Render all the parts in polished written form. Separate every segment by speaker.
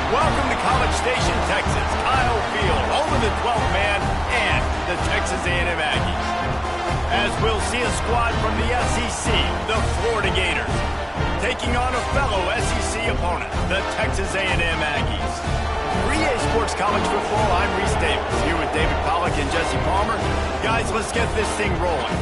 Speaker 1: Welcome to College Station, Texas. Kyle Field, home of the 12th man and the Texas A&M Aggies. As we'll see a squad from the SEC, the Florida Gators, taking on a fellow SEC opponent, the Texas A&M Aggies. For EA Sports College Football, I'm Reese Davis, here with David Pollack and Jesse Palmer. Guys, let's get this thing rolling.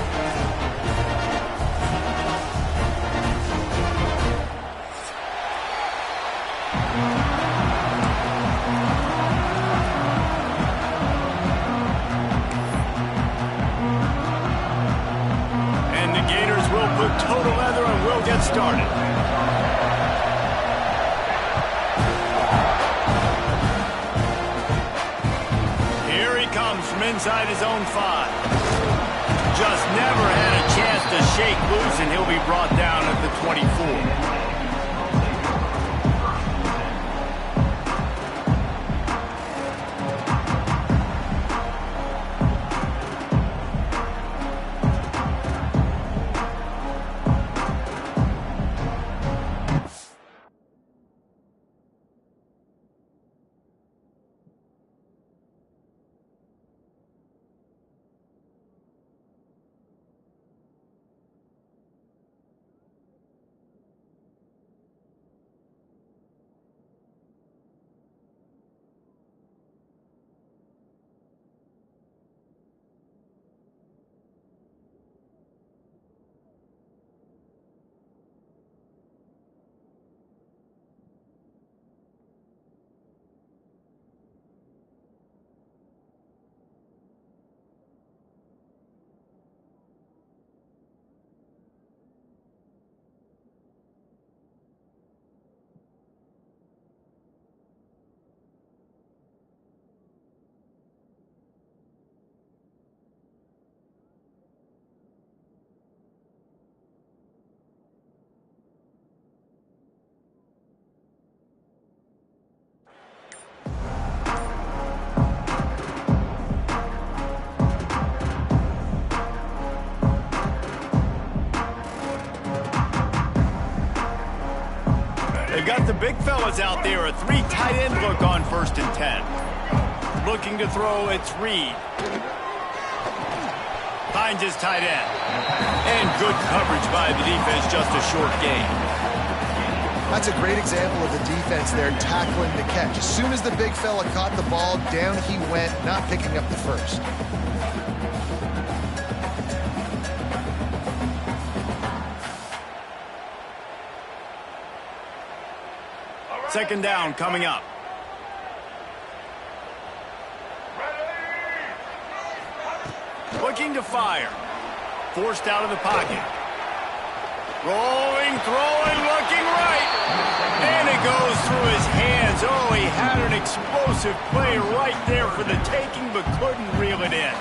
Speaker 1: Total leather, and we'll get started. Here he comes from inside his own 5. Just never had a chance to shake loose, and he'll be brought down at the 24. Got the big fellas out there, a 3 tight end look on 1st and 10. Looking to throw, it's Reed. Finds his tight end. And good coverage by the defense, just a short gain.
Speaker 2: That's a great example of the defense there, tackling the catch. As soon as the big fella caught the ball, down he went, not picking up the first.
Speaker 1: Second down coming up. Looking to fire. Forced out of the pocket. Rolling, throwing, looking right. And it goes through his hands. Oh, he had an explosive play right there for the taking, but couldn't reel it in.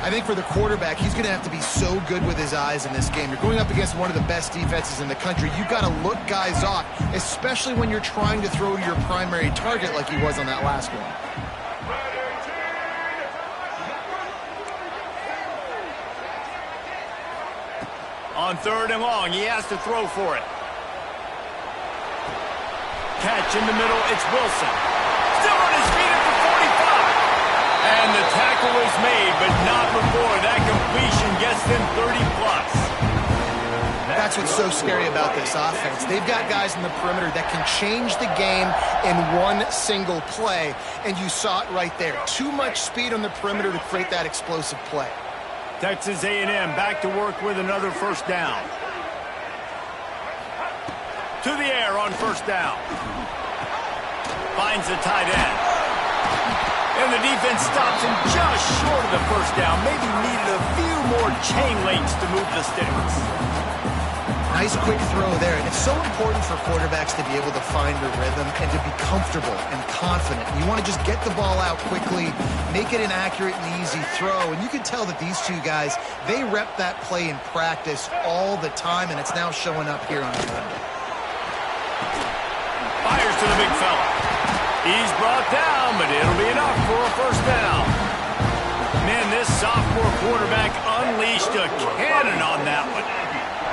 Speaker 2: I think for the quarterback, he's going to have to be so good with his eyes in this game. You're going up against one of the best defenses in the country. You've got to look guys off, especially when you're trying to throw to your primary target like he was on that last one.
Speaker 1: On 3rd and long, he has to throw for it. Catch in the middle, it's Wilson. Still on his feet at the 45. And the tackle is made, but not before that completion gets them 30-plus.
Speaker 2: That's what's so scary about this offense. They've got guys in the perimeter that can change the game in one single play, and you saw it right there. Too much speed on the perimeter to create that explosive play.
Speaker 1: Texas A&M back to work with another 1st down. To the air on 1st down. Finds the tight end. And the defense stops him just short of the 1st down. Maybe needed a few more chain links to move the sticks.
Speaker 2: Nice quick throw there. And it's so important for quarterbacks to be able to find their rhythm and to be comfortable and confident. You want to just get the ball out quickly, make it an accurate and easy throw. And you can tell that these two guys, they rep that play in practice all the time, and it's now showing up here on Sunday.
Speaker 1: Fires to the big fella. He's brought down, but it'll be enough for a 1st down. Man, this sophomore quarterback unleashed a cannon on that one.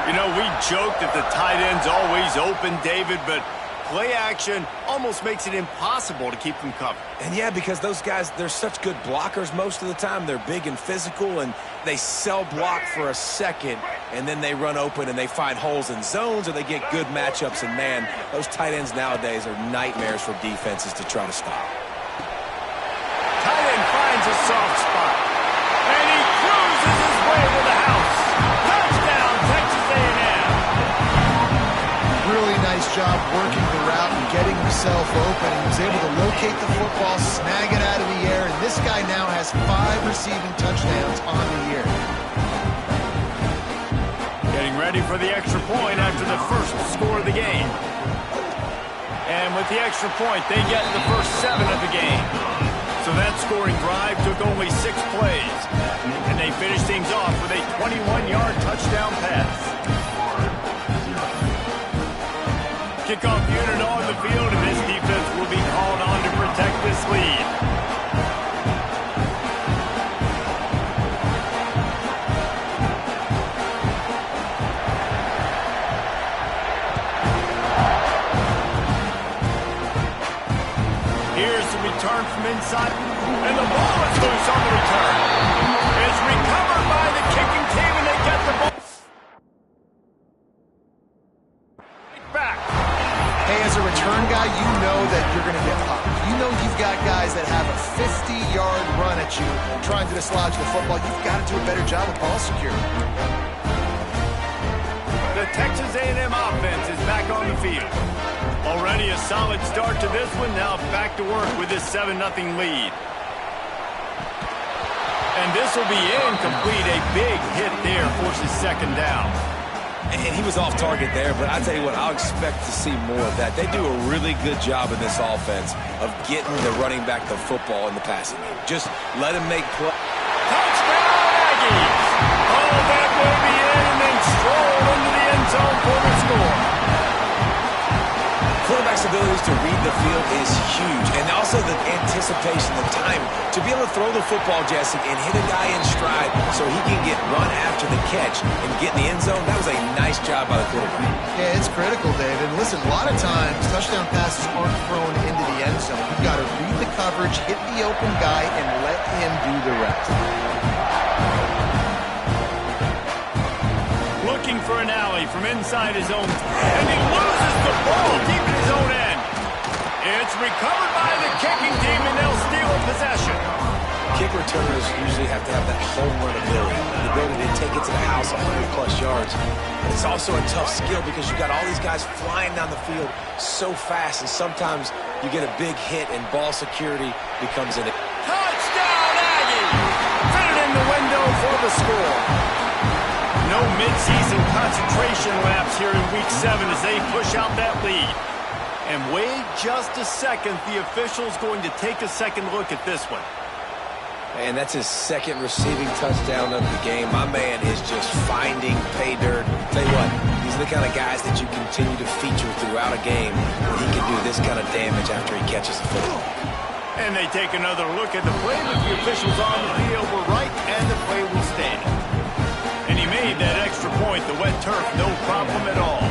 Speaker 1: You know, we joked that the tight end's always open, David, but play action almost makes it impossible to keep them covered.
Speaker 3: And yeah, because those guys, they're such good blockers most of the time. They're big and physical, and they sell block for a second, and then they run open and they find holes in zones, or they get good matchups. And man, those tight ends nowadays are nightmares for defenses to try to stop.
Speaker 1: Tight end finds a soft spot, and he cruises his way to the house. Touchdown, Texas A&M.
Speaker 2: Really nice job working the route and getting himself open. He was able to locate the football, snag it out of the air, and this guy now has 5 receiving touchdowns on the year.
Speaker 1: Getting ready for the extra point after the first score of the game. And with the extra point, they get the first 7 of the game. So that scoring drive took only 6 plays. And they finished things off with a 21-yard touchdown pass. Kickoff unit on the field, and this defense will be called on to protect this lead. Here's the return from inside, and the ball is loose on the return. It's recovered by the kicking team, and they get the ball back.
Speaker 2: Hey, as a return guy, you know that you're going to get popped. You know you've got guys that have a 50-yard run at you trying to dislodge the football. You've got to do a better job of ball security.
Speaker 1: The Texas A&M offense is back on the field. Already a solid start to this one. Now back to work with this 7-0 lead. And this will be incomplete. A big hit there forces second down.
Speaker 3: And he was off target there, but I tell you what, I'll expect to see more of that. They do a really good job in this offense of getting the running back the football in the passing game. Just let him make play.
Speaker 1: Touchdown, Aggies! Oh, that will be in, and then stroll into the end zone for the score.
Speaker 3: Quarterback's abilities to read the field is huge, and also the anticipation, the time to be able to throw the football, Jesse, and hit a guy in stride so he can get run after the catch and get in the end zone. That was a nice job by the quarterback.
Speaker 2: Yeah, it's critical, David. And listen, a lot of times touchdown passes aren't thrown into the end zone. You've got to read the coverage, hit the open guy, and let him do the rest.
Speaker 1: Looking for an alley from inside his own, and he loses the ball deep in his own end. It's recovered by the kicking team, and they'll steal possession.
Speaker 3: Kick returners usually have to have that home run ability, the ability to take it to the house 100-plus yards. But it's also a tough skill because you've got all these guys flying down the field so fast, and sometimes you get a big hit, and ball security becomes an...
Speaker 1: Touchdown, Aggie! Fit it in the window for the score. No midseason concentration laps here in Week 7 as they push out that lead. And wait just a second, the official's going to take a second look at this one.
Speaker 3: And that's his second receiving touchdown of the game. My man is just finding pay dirt. Tell you what, these are the kind of guys that you continue to feature throughout a game. He can do this kind of damage after he catches the football.
Speaker 1: And they take another look at the play, but the officials on the field were right, and the play will stand. And he made that extra point, the wet turf, no problem at all.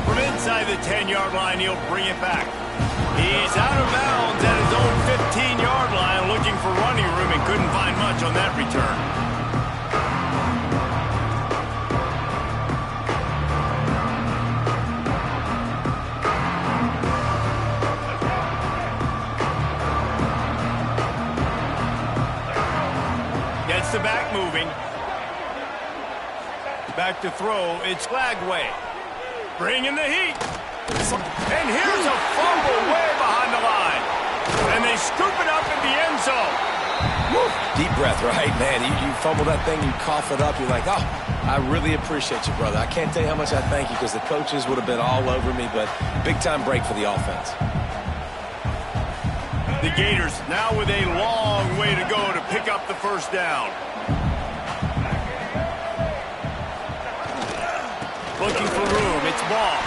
Speaker 1: From inside the 10-yard line, he'll bring it back. He's out of bounds at his own 15-yard line, looking for running room, and couldn't find much on that return. The back moving. Back to throw. It's Flagway. Bringing the heat. And here's a fumble way behind the line. And they scoop it up in the end zone.
Speaker 3: Woo. Deep breath, right, man? You fumble that thing, you cough it up. You're like, oh, I really appreciate you, brother. I can't tell you how much I thank you because the coaches would have been all over me, but big-time break for the offense.
Speaker 1: The Gators now with a long way to go to pick up the first down. Looking for room. It's Ball.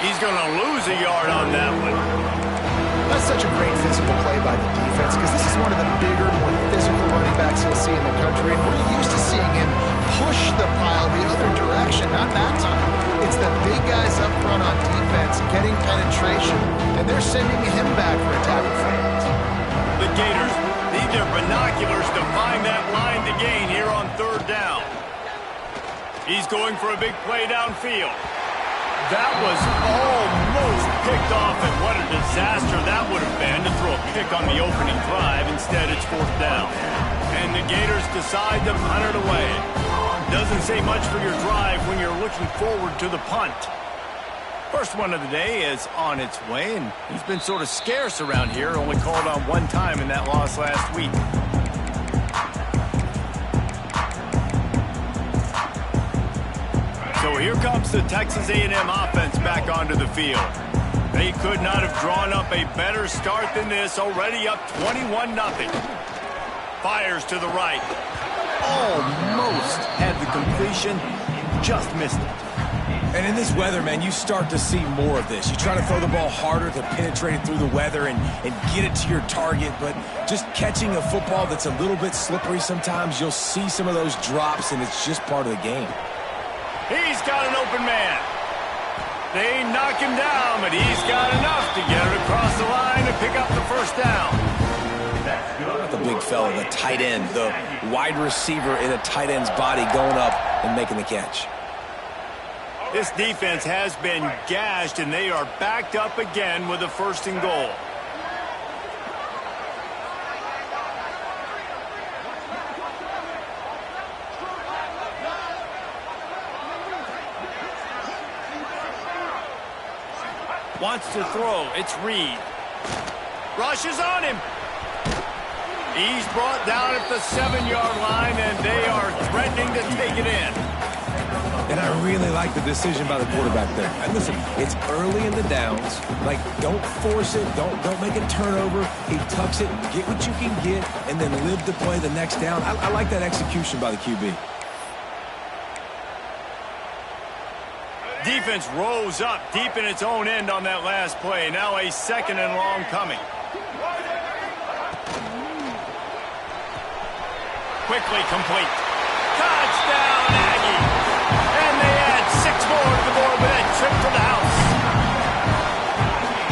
Speaker 1: He's going to lose a yard on that one. A
Speaker 2: was such a great physical play by the defense because this is one of the bigger, more physical running backs you'll see in the country. And we're used to seeing him push the pile the other direction, not that time. It's the big guys up front on defense getting penetration, and they're sending him back for a tackle for it.
Speaker 1: The Gators need their binoculars to find that line to gain here on 3rd down. He's going for a big play downfield. That was almost picked off, and what a disaster that would have been to throw a pick on the opening drive. Instead, it's 4th down. And the Gators decide to punt it away. Doesn't say much for your drive when you're looking forward to the punt. First one of the day is on its way, and he's been sort of scarce around here, only called on one time in that loss last week. So here comes the Texas A&M offense back onto the field. They could not have drawn up a better start than this, already up 21-0. Fires to the right. Almost had the completion, just missed it.
Speaker 3: And in this weather, man, you start to see more of this. You try to throw the ball harder to penetrate it through the weather and get it to your target, but just catching a football that's a little bit slippery sometimes, you'll see some of those drops, and it's just part of the game.
Speaker 1: He's got an open man. They knock him down, but he's got enough to get it across the line and pick up the 1st down.
Speaker 3: The big fella, the tight end, the wide receiver in a tight end's body going up and making the catch.
Speaker 1: This defense has been gashed, and they are backed up again with a 1st and goal. Wants to throw. It's Reed. Rushes on him. He's brought down at the 7-yard line, and they are threatening to take it in.
Speaker 3: And I really like the decision by the quarterback there. And listen, it's early in the downs. Like, don't force it. Don't make a turnover. He tucks it, get what you can get, and then live to play the next down. I like that execution by the QB.
Speaker 1: Defense rose up deep in its own end on that last play. Now a 2nd and long coming. Quickly complete. Touchdown, Aggie. And they add 6 more to the board with that trip to the house.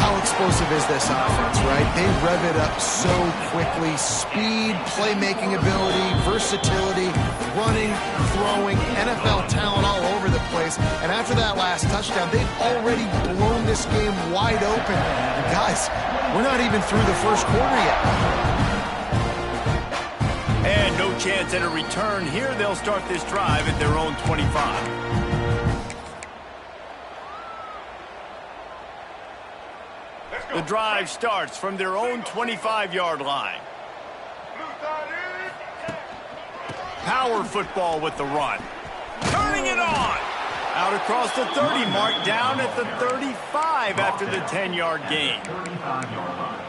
Speaker 2: How explosive is this offense, right? They rev it up so quickly. Speed, playmaking ability, versatility, running, throwing, NFL talent all over the place. And after that last touchdown, they've already blown this game wide open. And guys, we're not even through the 1st quarter yet.
Speaker 1: And no chance at a return here. They'll start this drive at their own 25. The drive starts from their own 25-yard line. Power football with the run. Turning it on. Out across the 30 mark, down at the 35 after the 10-yard gain.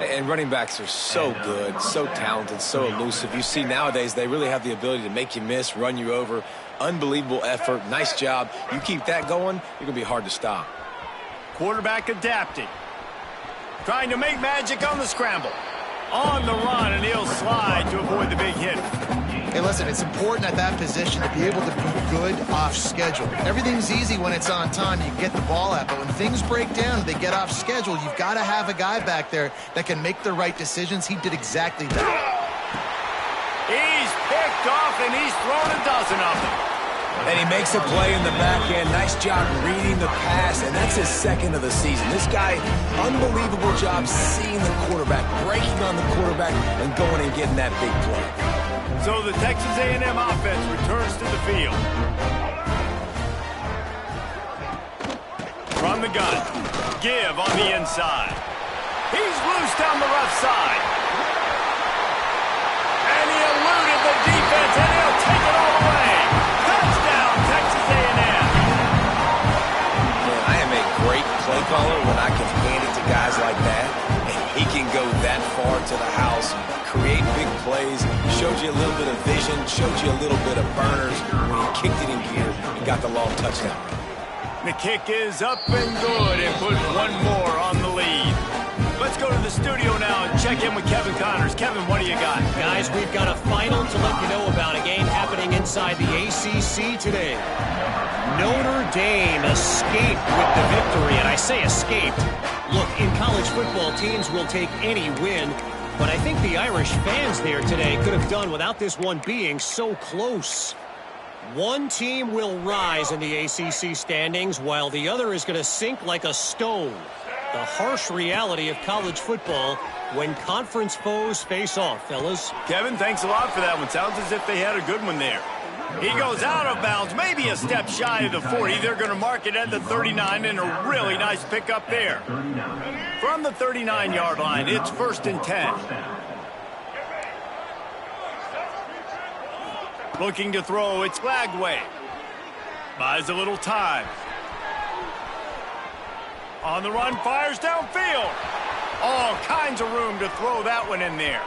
Speaker 3: And running backs are so good, so talented, so elusive. You see nowadays they really have the ability to make you miss, run you over. Unbelievable effort. Nice job. You keep that going, you're going to be hard to stop.
Speaker 1: Quarterback adapting. Trying to make magic on the scramble. On the run, and he'll slide to avoid the big hit.
Speaker 2: Hey, listen, it's important at that position to be able to be good off schedule. Everything's easy when it's on time. You get the ball out, but when things break down, they get off schedule. You've got to have a guy back there that can make the right decisions. He did exactly that.
Speaker 1: He's picked off, and he's thrown a dozen of them.
Speaker 3: And he makes a play in the back end. Nice job reading the pass, and that's his 2nd of the season. This guy, unbelievable job seeing the quarterback, breaking on the quarterback, and going and getting that big play.
Speaker 1: So the Texas A&M offense returns to the field. From the gun, give on the inside. He's loose down the left side. And he eluded the defense, and he'll take it all the way. Touchdown, Texas A&M.
Speaker 3: Man, I am a great play caller when I can hand it to guys like that. And he can go that far to the house, create big plays, showed you a little bit of vision, showed you a little bit of burners when he kicked it in gear and got the long touchdown.
Speaker 1: The kick is up and good and put one more on the lead. Let's go to the studio now and check in with Kevin Connors. Kevin, what do you got?
Speaker 4: Guys, we've got a final to let you know about, a game happening inside the ACC today. Notre Dame escaped with the victory, and I say escaped. Look, in college football, teams will take any win, but I think the Irish fans there today could have done without this one being so close. One team will rise in the ACC standings, while the other is going to sink like a stone. The harsh reality of college football when conference foes face off, fellas.
Speaker 1: Kevin, thanks a lot for that one. Sounds as if they had a good one there. He goes out of bounds, maybe a step shy of the 40. They're going to mark it at the 39, and a really nice pickup there. From the 39-yard line, it's 1st and 10. Looking to throw, it's Flagway. Buys a little time. On the run, fires downfield. All kinds of room to throw that one in there.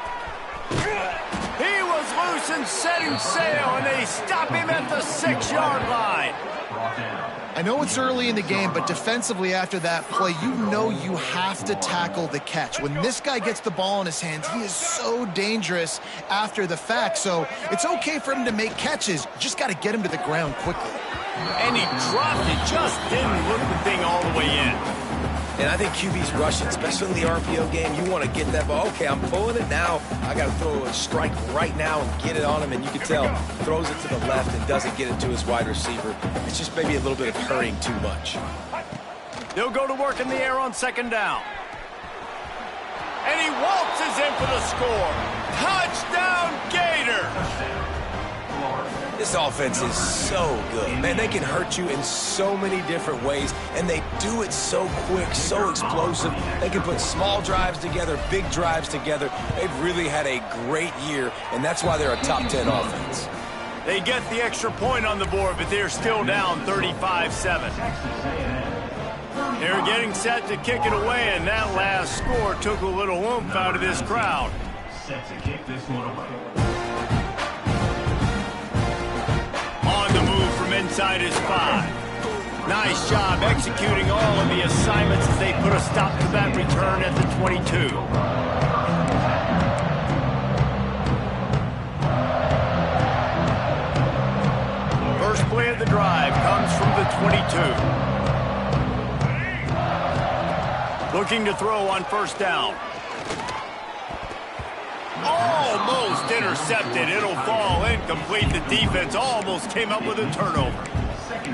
Speaker 1: He was loose and setting sail, and they stop him at the 6-yard line.
Speaker 2: I know it's early in the game, but defensively after that play, you know you have to tackle the catch. When this guy gets the ball in his hands, he is so dangerous after the fact. So it's okay for him to make catches. You just got to get him to the ground quickly.
Speaker 1: And he dropped it, just didn't look the thing all the way in.
Speaker 3: And I think QB's rushing, especially in the RPO game. You want to get that ball. Okay, I'm pulling it now. I got to throw a strike right now and get it on him. And you can tell, throws it to the left and doesn't get it to his wide receiver. It's just maybe a little bit of hurrying too much.
Speaker 1: They'll go to work in the air on 2nd down. And he waltzes in for the score. Touchdown, Gators!
Speaker 3: This offense is so good. Man, they can hurt you in so many different ways, and they do it so quick, so explosive. They can put small drives together, big drives together. They've really had a great year, and that's why they're a top 10 offense.
Speaker 1: They get the extra point on the board, but they're still down 35-7. They're getting set to kick it away, and that last score took a little oomph out of this crowd.
Speaker 5: Set to kick this one away.
Speaker 1: On the move from inside his 5. Nice job executing all of the assignments as they put a stop to that return at the 22. First play of the drive comes from the 22. Looking to throw on 1st down. Almost intercepted. It'll fall incomplete. The defense almost came up with a turnover.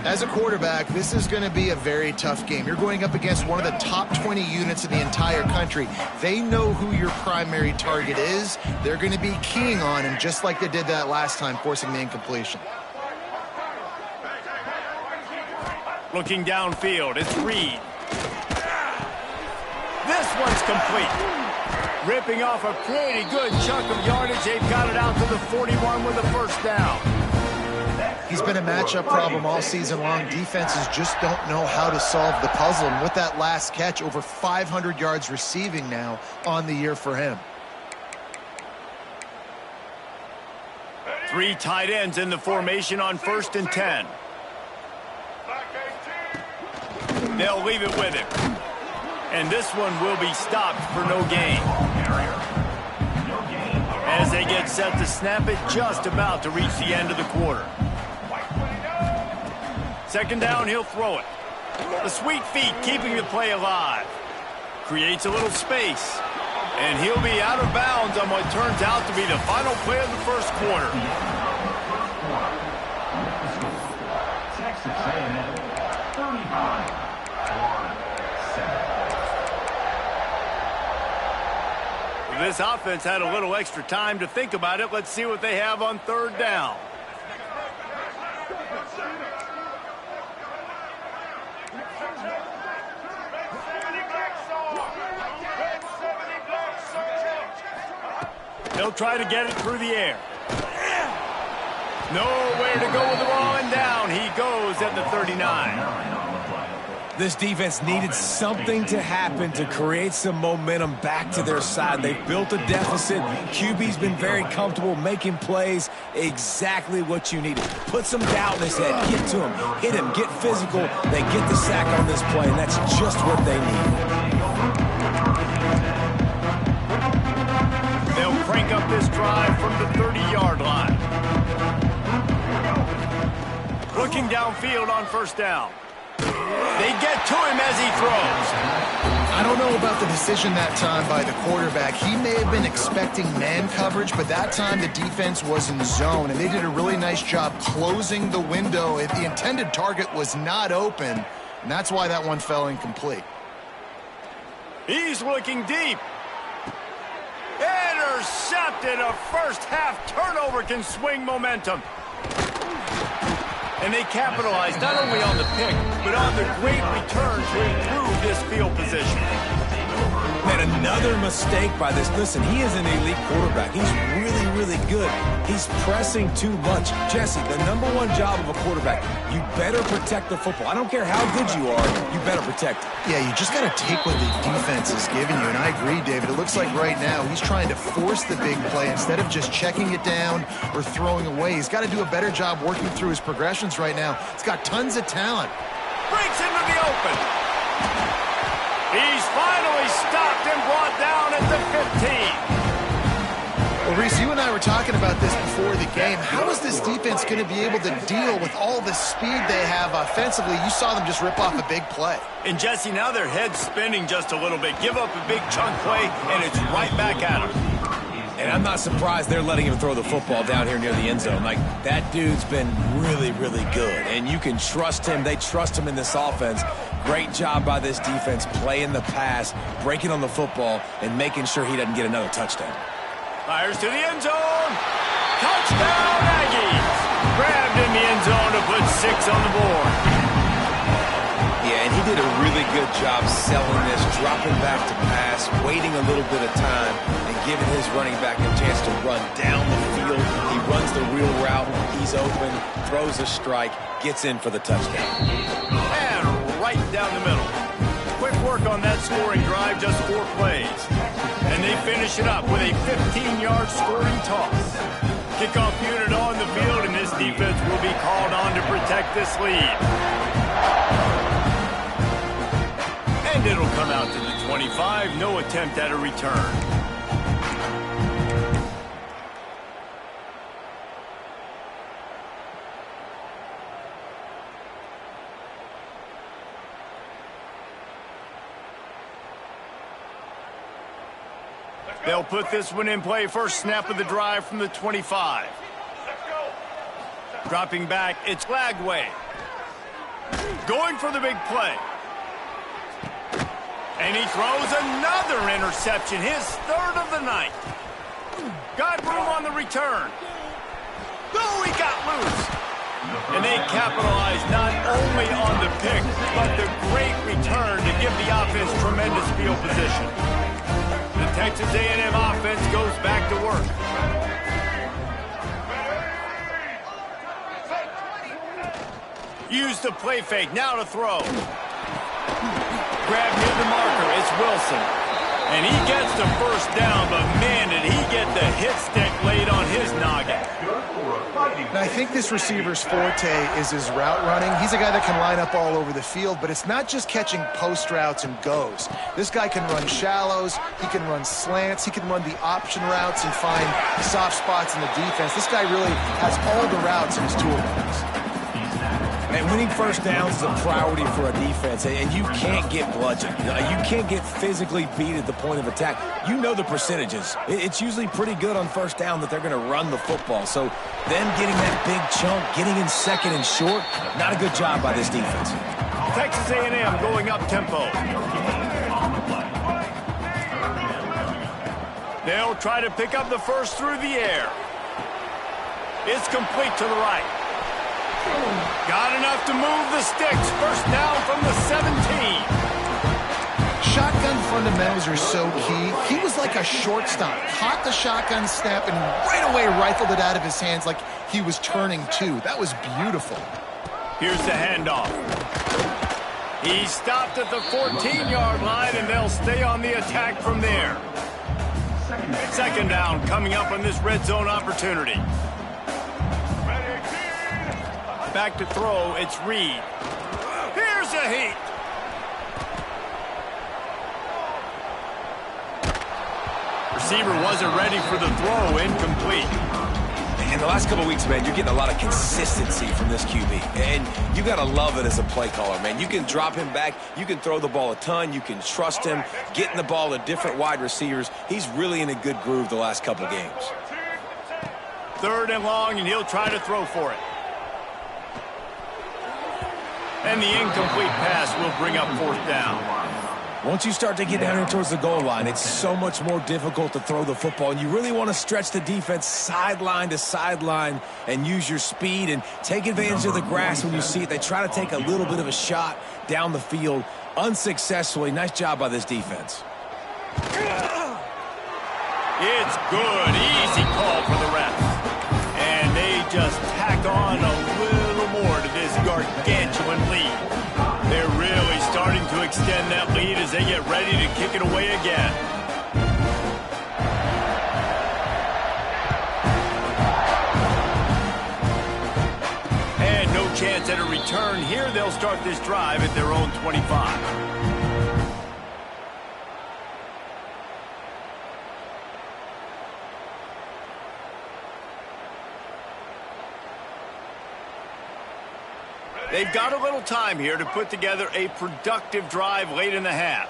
Speaker 2: As a quarterback, this is going to be a very tough game. You're going up against one of the top 20 units in the entire country. They know who your primary target is. They're going to be keying on him just like they did that last time, forcing the incompletion.
Speaker 1: Looking downfield, it's Reed. This one's complete. Ripping off a pretty good chunk of yardage. They've got it out to the 41 with a 1st down.
Speaker 2: He's been a matchup problem all season long. Defenses just don't know how to solve the puzzle. And with that last catch, over 500 yards receiving now on the year for him.
Speaker 1: 3 tight ends in the formation on 1st and 10. They'll leave it with him. And this one will be stopped for no gain. As they get set to snap it, just about to reach the end of the quarter. 2nd down, he'll throw it. The sweet feet keeping the play alive. Creates a little space. And he'll be out of bounds on what turns out to be the final play of the 1st quarter.
Speaker 5: Texas A&M 35.
Speaker 1: This offense had a little extra time to think about it. Let's see what they have on 3rd down. They'll try to get it through the air. Nowhere to go with the ball, and down he goes at the 39.
Speaker 3: This defense needed something to happen to create some momentum back to their side. They've built a deficit. QB's been very comfortable making plays. Exactly what you needed. Put some doubt in his head. Get to him. Hit him. Get physical. They get the sack on this play, and that's just what they need.
Speaker 1: start this drive from the 30-yard line. Looking downfield on first down. They get to him as he throws.
Speaker 2: I don't know about the decision that time by the quarterback. He may have been expecting man coverage, but that time the defense was in zone, and they did a really nice job closing the window. The intended target was not open, and that's why that one fell incomplete.
Speaker 1: He's looking deep. Intercepted. A first-half turnover can swing momentum. And they capitalized not only on the pick, but on the great return to improve this field position.
Speaker 3: And another mistake by this. Listen, he is an elite quarterback. He's really, really good. He's pressing too much. Jesse, the #1 job of a quarterback, you better protect the football. I don't care how good you are, you better protect it.
Speaker 2: Yeah, you just got to take what the defense is giving you, and I agree, David. It looks like right now he's trying to force the big play instead of just checking it down or throwing away. He's got to do a better job working through his progressions right now. He's got tons of talent.
Speaker 1: Breaks into the open. He's finally stopped and brought down at the 15.
Speaker 2: Well, Reese, you and I were talking about this before the game. How is this defense going to be able to deal with all the speed they have offensively? You saw them just rip off a big play.
Speaker 1: And, Jesse, now their head's spinning just a little bit. Give up a big chunk play, and it's right back at them.
Speaker 3: And I'm not surprised they're letting him throw the football down here near the end zone. Like, that dude's been really, really good. And you can trust him. They trust him in this offense. Great job by this defense playing the pass, breaking on the football, and making sure he doesn't get another touchdown.
Speaker 1: Fires to the end zone. Touchdown, Aggies. Grabbed in the end zone to put 6 on the board.
Speaker 3: Yeah, and he did a really good job selling this, dropping back to pass, waiting a little bit of time, and giving his running back a chance to run down the field. He runs the real route. He's open, throws a strike, gets in for the touchdown.
Speaker 1: And right down the middle. Quick work on that scoring drive, just 4 plays. And they finish it up with a 15-yard scoring toss. Kickoff unit on the field, and this defense will be called on to protect this lead. And it'll come out to the 25. No attempt at a return. They'll put this one in play. First snap of the drive from the 25. Dropping back, it's Lagway. Going for the big play. And he throws another interception, his 3rd of the night. Got room on the return. Oh, he got loose. And they capitalized not only on the pick, but the great return to give the offense tremendous field position. The Texas A&M offense goes back to work. Use the play fake, now to throw. Grab near the marker, it's Wilson. And he gets the first down, but man, did he get the hit stick laid on his noggin.
Speaker 2: And I think this receiver's forte is his route running. He's a guy that can line up all over the field, but it's not just catching post routes and goes. This guy can run shallows, he can run slants, he can run the option routes and find soft spots in the defense. This guy really has all the routes in his toolbox.
Speaker 3: And winning first downs is a priority for a defense, and you can't get bludgeoned. You can't get physically beat at the point of attack. You know the percentages. It's usually pretty good on first down that they're going to run the football. So them getting that big chunk, getting in second and short, not a good job by this defense.
Speaker 1: Texas A&M going up tempo. They'll try to pick up the first through the air. It's complete to the right. Got enough to move the sticks. First down from the 17.
Speaker 2: Shotgun fundamentals are so key. He was like a shortstop. Caught the shotgun snap and right away rifled it out of his hands like he was turning two. That was beautiful.
Speaker 1: Here's the handoff. He stopped at the 14-yard line, and they'll stay on the attack from there. Second down coming up on this red zone opportunity. Back to throw, it's Reed. Here's a heat. Receiver wasn't ready for the throw, incomplete.
Speaker 3: In the last couple of weeks, man, you're getting a lot of consistency from this QB. And you got to love it as a play caller, man. You can drop him back. You can throw the ball a ton. You can trust him, getting the ball to different wide receivers. He's really in a good groove the last couple games.
Speaker 1: 3rd and long, and he'll try to throw for it. And the incomplete pass will bring up 4th down.
Speaker 3: Once you start to get down here towards the goal line, it's so much more difficult to throw the football. And you really want to stretch the defense sideline to sideline and use your speed and take advantage of the grass when you see it. They try to take a little bit of a shot down the field unsuccessfully. Nice job by this defense.
Speaker 1: It's good. Easy call for the refs. And they just tack on a little more to this gargantuan lead. They're really starting to extend that lead as they get ready to kick it away again. And no chance at a return here. They'll start this drive at their own 25. They've got a little time here to put together a productive drive late in the half.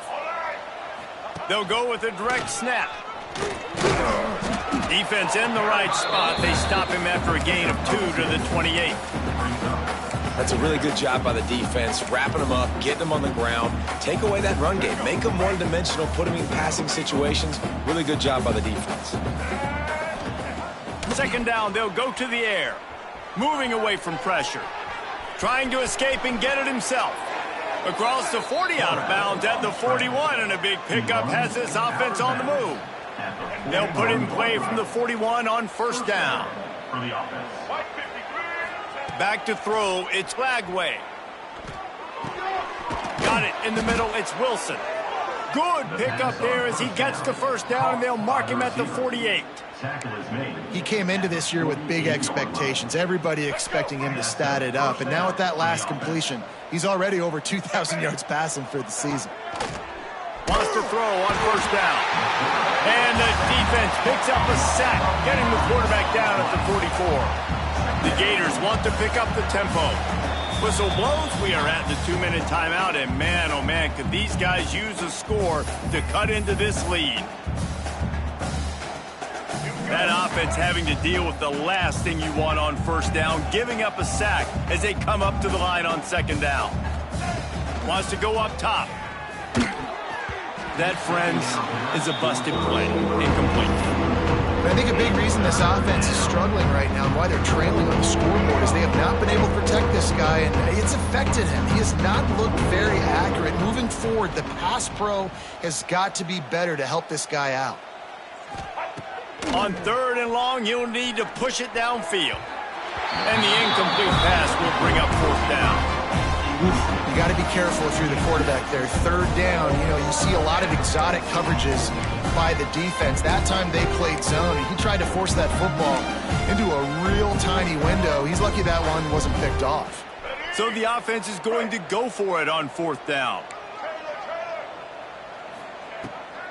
Speaker 1: They'll go with a direct snap. Defense in the right spot. They stop him after a gain of 2 to the 28.
Speaker 3: That's a really good job by the defense, wrapping them up, getting them on the ground, take away that run game, make them one-dimensional, put them in passing situations. Really good job by the defense.
Speaker 1: 2nd down, they'll go to the air, moving away from pressure. Trying to escape and get it himself. Across the 40, out of bounds at the 41, and a big pickup has this offense on the move. They'll put it in play from the 41 on 1st down. Back to throw, it's Lagway. Got it in the middle, it's Wilson. Good pickup there as he gets the 1st down, and they'll mark him at the 48.
Speaker 2: He came into this year with big expectations. Everybody expecting him to stat it up. And now with that last completion, he's already over 2,000 yards passing for the season.
Speaker 1: Wants to throw on 1st down. And the defense picks up a sack, getting the quarterback down at the 44. The Gators want to pick up the tempo. Whistle blows, we are at the 2-minute timeout, and man, oh man, could these guys use a score to cut into this lead. That offense having to deal with the last thing you want on 1st down, giving up a sack as they come up to the line on 2nd down. Wants to go up top. That, friends, is a busted play. Incomplete.
Speaker 2: But I think a big reason this offense is struggling right now and why they're trailing on the scoreboard is they have not been able to protect this guy, and it's affected him. He has not looked very accurate. Moving forward, the pass pro has got to be better to help this guy out.
Speaker 1: On 3rd and long, you'll need to push it downfield. And the incomplete pass will bring up 4th down.
Speaker 2: You got to be careful if you're the quarterback there. 3rd down, you see a lot of exotic coverages by the defense. That time they played zone, and he tried to force that football into a real tiny window. He's lucky that one wasn't picked off.
Speaker 1: So the offense is going to go for it on 4th down.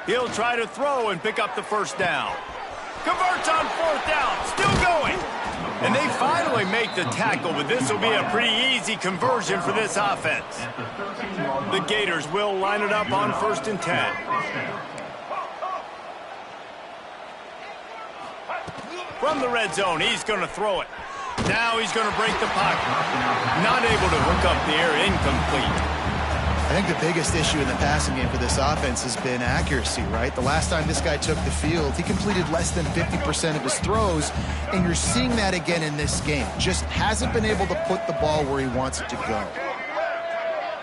Speaker 1: He'll try to throw and pick up the 1st down. Converts on 4th down, still going. And they finally make the tackle, but this will be a pretty easy conversion for this offense. The Gators will line it up on 1st and 10. From the red zone, he's going to throw it. Now he's going to break the pocket. Not able to hook up the air, incomplete.
Speaker 2: I think the biggest issue in the passing game for this offense has been accuracy, right? The last time this guy took the field, he completed less than 50% of his throws, and you're seeing that again in this game. Just hasn't been able to put the ball where he wants it to go.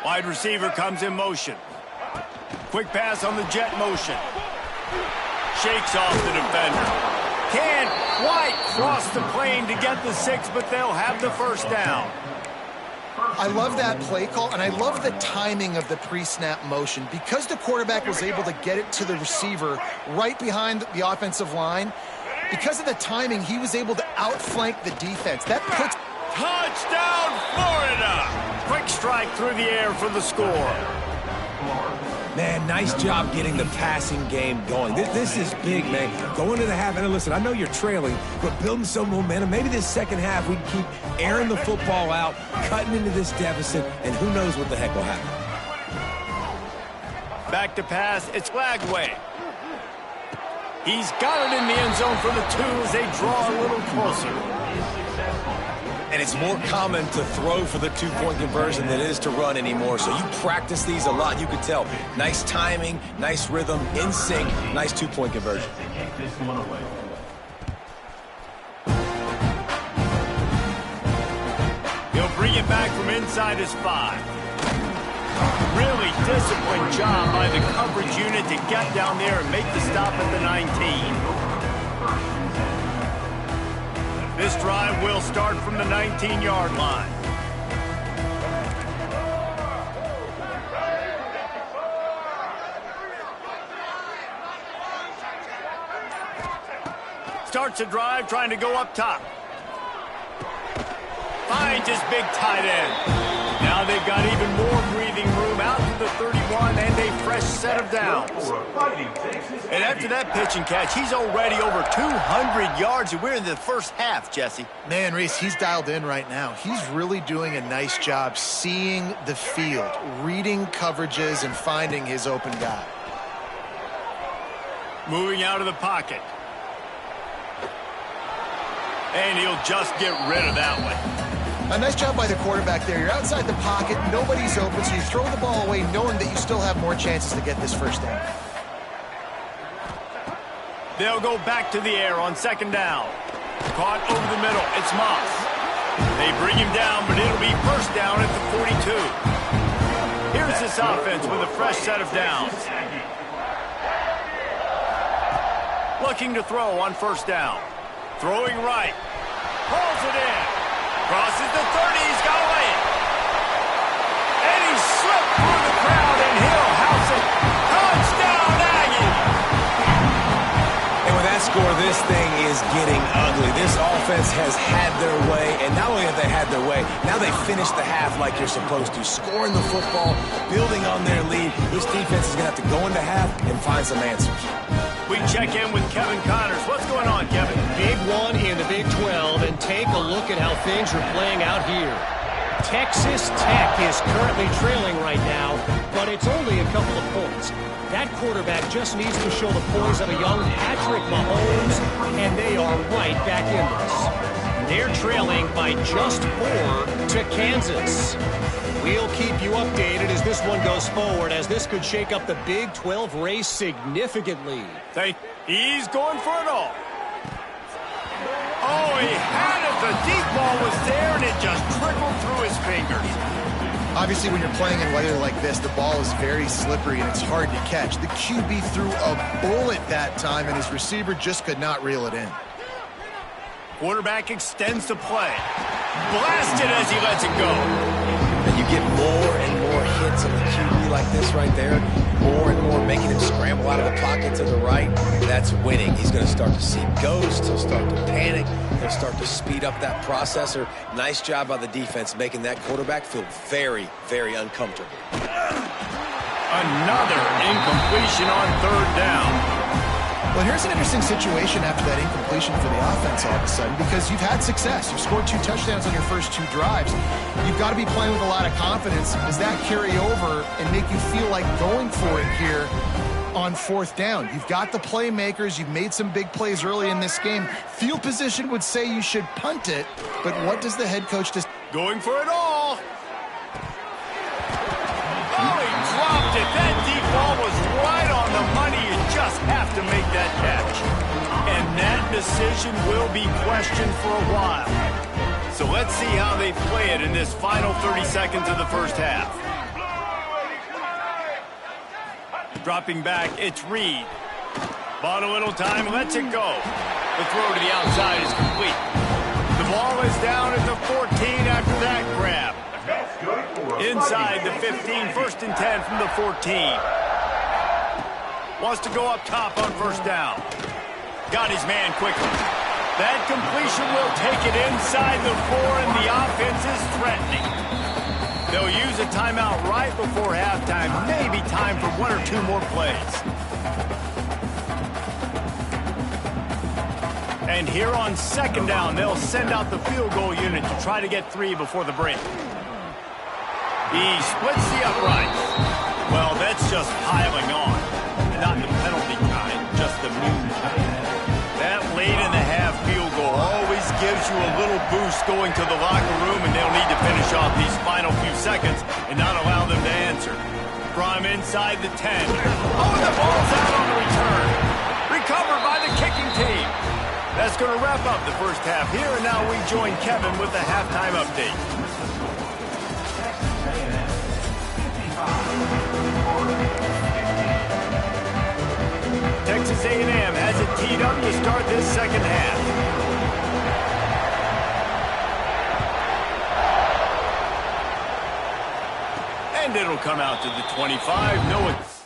Speaker 1: Wide receiver comes in motion. Quick pass on the jet motion. Shakes off the defender. Can't quite cross the plane to get the 6, but they'll have the 1st down.
Speaker 2: I love that play call, and I love the timing of the pre-snap motion. Because the quarterback was able to get it to the receiver right behind the offensive line, because of the timing, he was able to outflank the defense. That puts...
Speaker 1: Touchdown, Florida! Quick strike through the air for the score.
Speaker 3: Man, nice job getting the passing game going. This is big, man. Going to the half, and listen, I know you're trailing, but building some momentum. Maybe this second half we can keep airing the football out, cutting into this deficit, and who knows what the heck will happen.
Speaker 1: Back to pass, it's Lagway. He's got it in the end zone for the 2 as they draw a little closer.
Speaker 3: And it's more common to throw for the 2-point conversion than it is to run anymore. So you practice these a lot. You can tell. Nice timing, nice rhythm, in sync, nice 2-point conversion.
Speaker 1: He'll bring it back from inside his 5. Really disciplined job by the coverage unit to get down there and make the stop at the 19. This drive will start from the 19-yard line. Starts a drive trying to go up top. Finds his big tight end. Now they've got even more breathing room out to the 31 and a fresh set of downs. And after that pitch and catch, he's already over 200 yards, and we're in the first half, Jesse.
Speaker 2: Man, Reese, he's dialed in right now. He's really doing a nice job seeing the field, reading coverages, and finding his open guy.
Speaker 1: Moving out of the pocket. And he'll just get rid of that one.
Speaker 2: A nice job by the quarterback there. You're outside the pocket, nobody's open, so you throw the ball away knowing that you still have more chances to get this first down.
Speaker 1: They'll go back to the air on second down. Caught over the middle. It's Moss. They bring him down, but it'll be first down at the 42. Here's this offense with a fresh set of downs. Looking to throw on first down. Throwing right. Pulls it in. Crosses the 30. He's got away. And he slipped through the crowd, and he'll house it. Touchdown, Aggie!
Speaker 3: And with that score, this thing is getting ugly. This offense has had their way, and not only have they had their way, now they finished the half like you're supposed to, scoring the football, building on their lead. This defense is going to have to go into half and find some answers.
Speaker 1: We check in with Kevin Connors. What's going on, Kevin?
Speaker 4: Big one in the Big 12, and take a look at how things are playing out here. Texas Tech is currently trailing right now, but it's only a couple of points. That quarterback just needs to show the poise of a young Patrick Mahomes, and they are right back in this. They're trailing by just 4 to Kansas. We'll keep you updated as this one goes forward, as this could shake up the Big 12 race significantly.
Speaker 1: He's going for it all. Oh, he had it. The deep ball was there, and it just trickled through his fingers.
Speaker 2: Obviously, when you're playing in weather like this, the ball is very slippery, and it's hard to catch. The QB threw a bullet that time, and his receiver just could not reel it in.
Speaker 1: Quarterback extends the play. Blasted as he lets it go.
Speaker 3: And you get more and more hits on the QB like this right there, more and more making him scramble out of the pocket to the right. That's winning. He's going to start to see ghosts. He'll start to panic. He'll start to speed up that processor. Nice job by the defense making that quarterback feel very, very uncomfortable.
Speaker 1: Another incompletion on third down.
Speaker 2: Well, here's an interesting situation after that incompletion for the offense all of a sudden, because you've had success. You've scored 2 touchdowns on your first 2 drives. You've got to be playing with a lot of confidence. Does that carry over and make you feel like going for it here on fourth down? You've got the playmakers. You've made some big plays early in this game. Field position would say you should punt it, but what does the head coach just...
Speaker 1: Going for it all. Oh, he dropped it. That deep ball was right on the money. You just have to make that catch. And that decision will be questioned for a while. So let's see how they play it in this final 30 seconds of the first half. Dropping back, it's Reed. Bought a little time, lets it go. The throw to the outside is complete. The ball is down at the 14 after that grab. Inside the 15, first and 10 from the 14. Wants to go up top on first down. Got his man quickly. That completion will take it inside the 4, and the offense is threatening. They'll use a timeout right before halftime. Maybe time for 1 or 2 more plays. And here on second down, they'll send out the field goal unit to try to get 3 before the break. He splits the uprights. Well, that's just piling on. Not the penalty kind, just the mean kind. That late in the half field goal always gives you a little boost going to the locker room, and they'll need to finish off these final few seconds and not allow them to answer. From inside the 10. Oh, the ball's out on the return. Recovered by the kicking team. That's going to wrap up the first half here, and now we join Kevin with the halftime update. Texas A&M has it teed up to start this second half. And it'll come out to the 25. No, it's